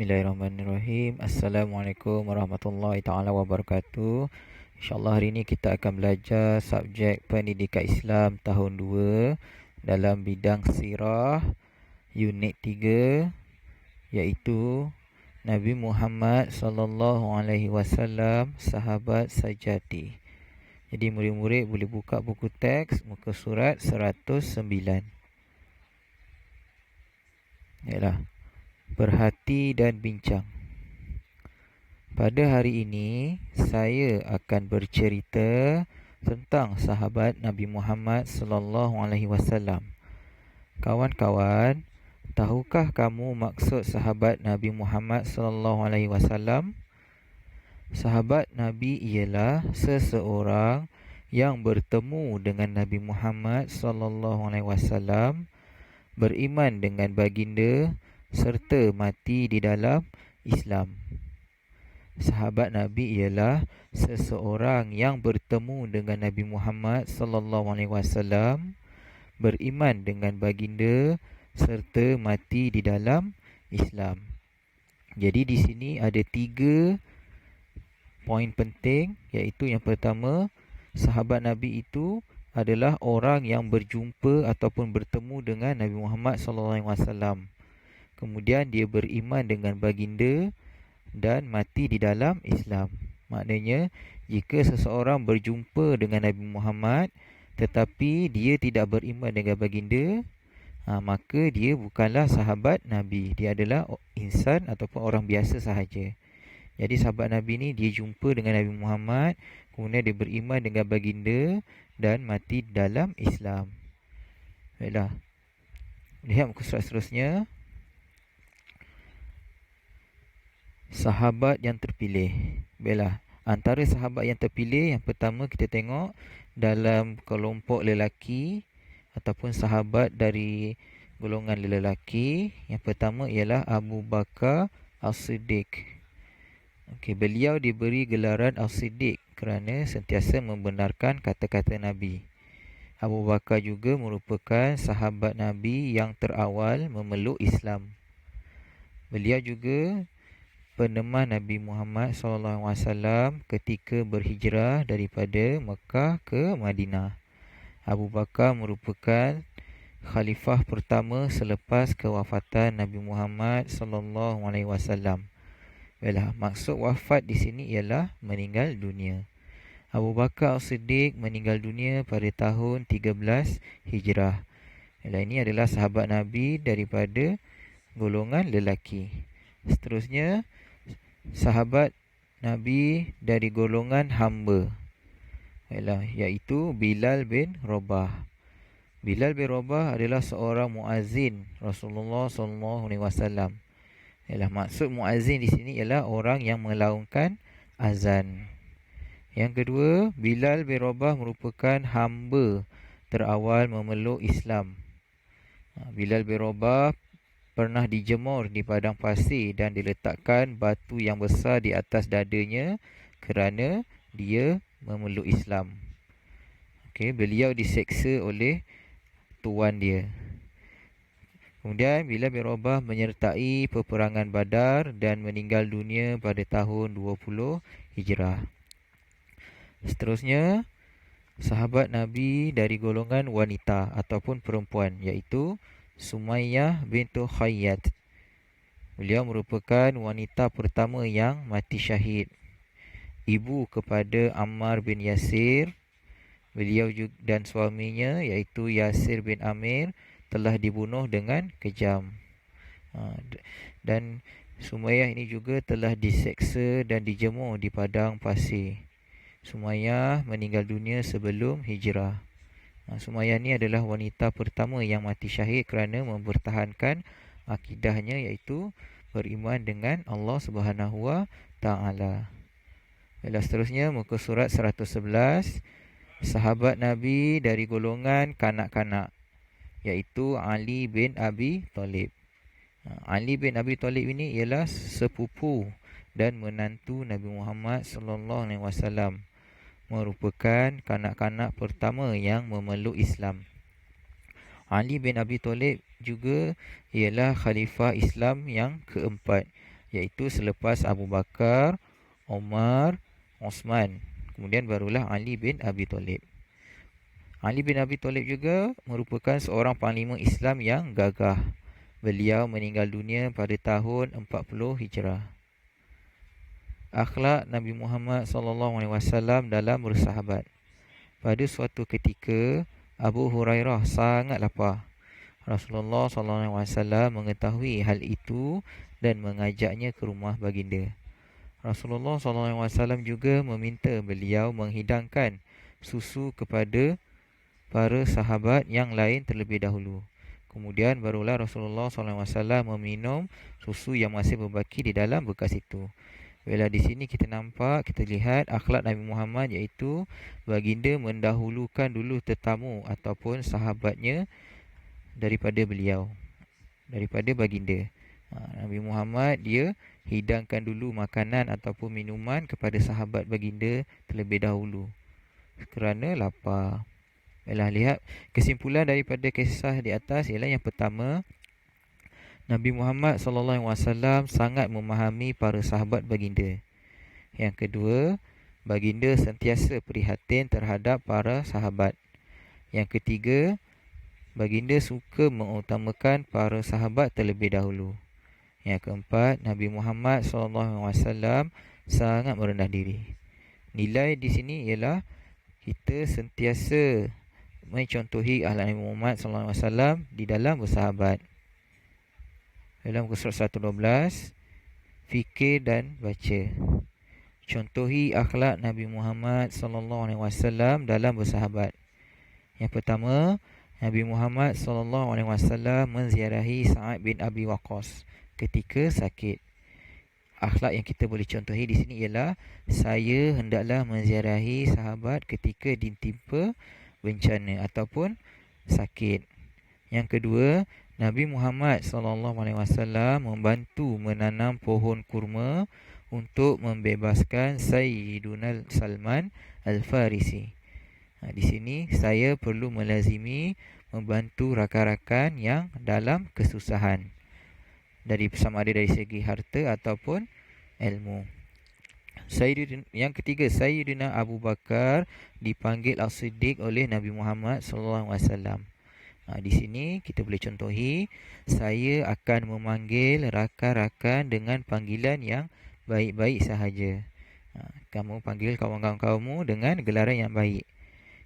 Bismillahirrahmanirrahim. Assalamualaikum warahmatullahi taala wabarakatuh. InsyaAllah hari ini kita akan belajar subjek Pendidikan Islam tahun 2 dalam bidang sirah unit 3, iaitu Nabi Muhammad sallallahu alaihi wasallam, sahabat sajati. Jadi murid-murid boleh buka buku teks muka surat 109. Yalah. Berhati dan bincang. Pada hari ini saya akan bercerita tentang sahabat Nabi Muhammad sallallahu alaihi wasallam. Kawan-kawan, tahukah kamu maksud sahabat Nabi Muhammad sallallahu alaihi wasallam? Sahabat Nabi ialah seseorang yang bertemu dengan Nabi Muhammad sallallahu alaihi wasallam, beriman dengan baginda serta mati di dalam Islam. Sahabat Nabi ialah seseorang yang bertemu dengan Nabi Muhammad sallallahu alaihi wasallam, beriman dengan baginda serta mati di dalam Islam. Jadi di sini ada 3 poin penting, iaitu yang pertama, sahabat Nabi itu adalah orang yang berjumpa ataupun bertemu dengan Nabi Muhammad sallallahu alaihi wasallam. Kemudian dia beriman dengan baginda dan mati di dalam Islam. Maknanya, jika seseorang berjumpa dengan Nabi Muhammad tetapi dia tidak beriman dengan baginda, maka dia bukanlah sahabat Nabi. Dia adalah insan ataupun orang biasa sahaja. Jadi sahabat Nabi ni dia jumpa dengan Nabi Muhammad, kemudian dia beriman dengan baginda dan mati dalam Islam. Baiklah. Lihat muka surat seterusnya. Sahabat yang terpilih. Baiklah, antara sahabat yang terpilih, yang pertama kita tengok dalam kelompok lelaki ataupun sahabat dari golongan lelaki, yang pertama ialah Abu Bakar As-Siddiq. Beliau diberi gelaran As-Siddiq kerana sentiasa membenarkan kata-kata Nabi. Abu Bakar juga merupakan sahabat Nabi yang terawal memeluk Islam. Beliau juga penemah Nabi Muhammad SAW ketika berhijrah daripada Mekah ke Madinah. Abu Bakar merupakan khalifah pertama selepas kewafatan Nabi Muhammad SAW. Baiklah, maksud wafat di sini ialah meninggal dunia. Abu Bakar As-Siddiq meninggal dunia pada tahun 13 Hijrah. Baiklah, ini adalah sahabat Nabi daripada golongan lelaki. Seterusnya, sahabat Nabi dari golongan hamba, iaitu Bilal bin Rabah. Bilal bin Rabah adalah seorang muazzin Rasulullah SAW. Maksud muazzin di sini ialah orang yang melaungkan azan. Yang kedua, Bilal bin Rabah merupakan hamba terawal memeluk Islam. Bilal bin Rabah pernah dijemur di padang pasir dan diletakkan batu yang besar di atas dadanya kerana dia memeluk Islam. Beliau diseksa oleh tuan dia. Kemudian Bilal bin Rabah menyertai peperangan Badar dan meninggal dunia pada tahun 20 Hijrah. Seterusnya, sahabat Nabi dari golongan wanita ataupun perempuan, iaitu Sumayyah bintu Khayyat. Beliau merupakan wanita pertama yang mati syahid, ibu kepada Ammar bin Yasir. Beliau dan suaminya, iaitu Yasir bin Amir, telah dibunuh dengan kejam. Dan Sumayyah ini juga telah diseksa dan dijemur di padang pasir. Sumayyah meninggal dunia sebelum hijrah. Sumayyah ni adalah wanita pertama yang mati syahid kerana mempertahankan akidahnya, iaitu beriman dengan Allah Subhanahu wa taala. Seterusnya muka surat 111, sahabat Nabi dari golongan kanak-kanak, iaitu Ali bin Abi Talib. Ali bin Abi Talib ini ialah sepupu dan menantu Nabi Muhammad sallallahu alaihi wasallam, merupakan kanak-kanak pertama yang memeluk Islam. Ali bin Abi Talib juga ialah khalifah Islam yang keempat. iaitu selepas Abu Bakar, Umar, Osman. Kemudian barulah Ali bin Abi Thalib. Ali bin Abi Thalib juga merupakan seorang panglima Islam yang gagah. Beliau meninggal dunia pada tahun 40 Hijrah. Akhlak Nabi Muhammad SAW dalam bersahabat. Pada suatu ketika, Abu Hurairah sangat lapar. Rasulullah SAW mengetahui hal itu dan mengajaknya ke rumah baginda. Rasulullah SAW juga meminta beliau menghidangkan susu kepada para sahabat yang lain terlebih dahulu. Kemudian barulah Rasulullah SAW meminum susu yang masih berbaki di dalam bekas itu. Bila di sini kita lihat akhlak Nabi Muhammad, iaitu baginda mendahulukan dulu tetamu ataupun sahabatnya daripada baginda. Nabi Muhammad dia hidangkan dulu makanan ataupun minuman kepada sahabat baginda terlebih dahulu kerana lapar. Lihat kesimpulan daripada kisah di atas ialah yang pertama, Nabi Muhammad SAW sangat memahami para sahabat baginda. Yang kedua, baginda sentiasa prihatin terhadap para sahabat. Yang ketiga, baginda suka mengutamakan para sahabat terlebih dahulu. Yang keempat, Nabi Muhammad SAW sangat merendah diri. Nilai di sini ialah kita sentiasa mencontohi akhlak Nabi Muhammad SAW di dalam bersahabat. Dalam muka surat 112, fikir dan baca. Contohi akhlak Nabi Muhammad SAW dalam bersahabat. Yang pertama, Nabi Muhammad SAW menziarahi Sa'ad bin Abi Waqqas ketika sakit. Akhlak yang kita boleh contohi di sini ialah saya hendaklah menziarahi sahabat ketika ditimpa bencana ataupun sakit. Yang kedua, Nabi Muhammad SAW membantu menanam pohon kurma untuk membebaskan Sayyiduna Salman Al-Farisi. Di sini saya perlu melazimi membantu rakan-rakan yang dalam kesusahan, sama ada dari segi harta ataupun ilmu. Yang ketiga, Sayyidina Abu Bakar dipanggil As-Siddiq oleh Nabi Muhammad SAW. Di sini kita boleh contohi, saya akan memanggil rakan-rakan dengan panggilan yang baik-baik sahaja. Kamu panggil kawan-kawan kamu dengan gelaran yang baik.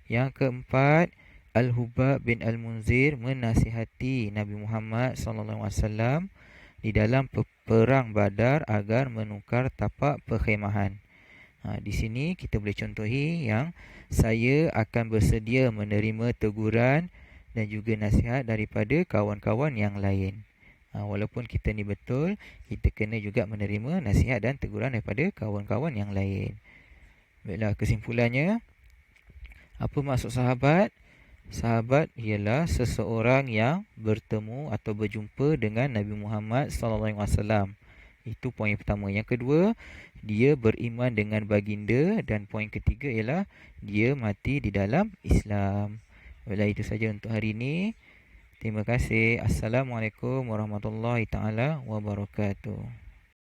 Yang keempat, Al-Hubab bin Al-Munzir menasihati Nabi Muhammad SAW di dalam perang Badar agar menukar tapak perkhemahan. Di sini kita boleh contohi yang saya akan bersedia menerima teguran dan juga nasihat daripada kawan-kawan yang lain. Walaupun kita ni betul, kita kena juga menerima nasihat dan teguran daripada kawan-kawan yang lain. Baiklah, kesimpulannya, apa maksud sahabat? Sahabat ialah seseorang yang bertemu atau berjumpa dengan Nabi Muhammad SAW. Itu poin yang pertama. Yang kedua, dia beriman dengan baginda. Dan poin ketiga ialah dia mati di dalam Islam. Baiklah, itu saja untuk hari ini. Terima kasih. Assalamualaikum warahmatullahi taala wabarakatuh.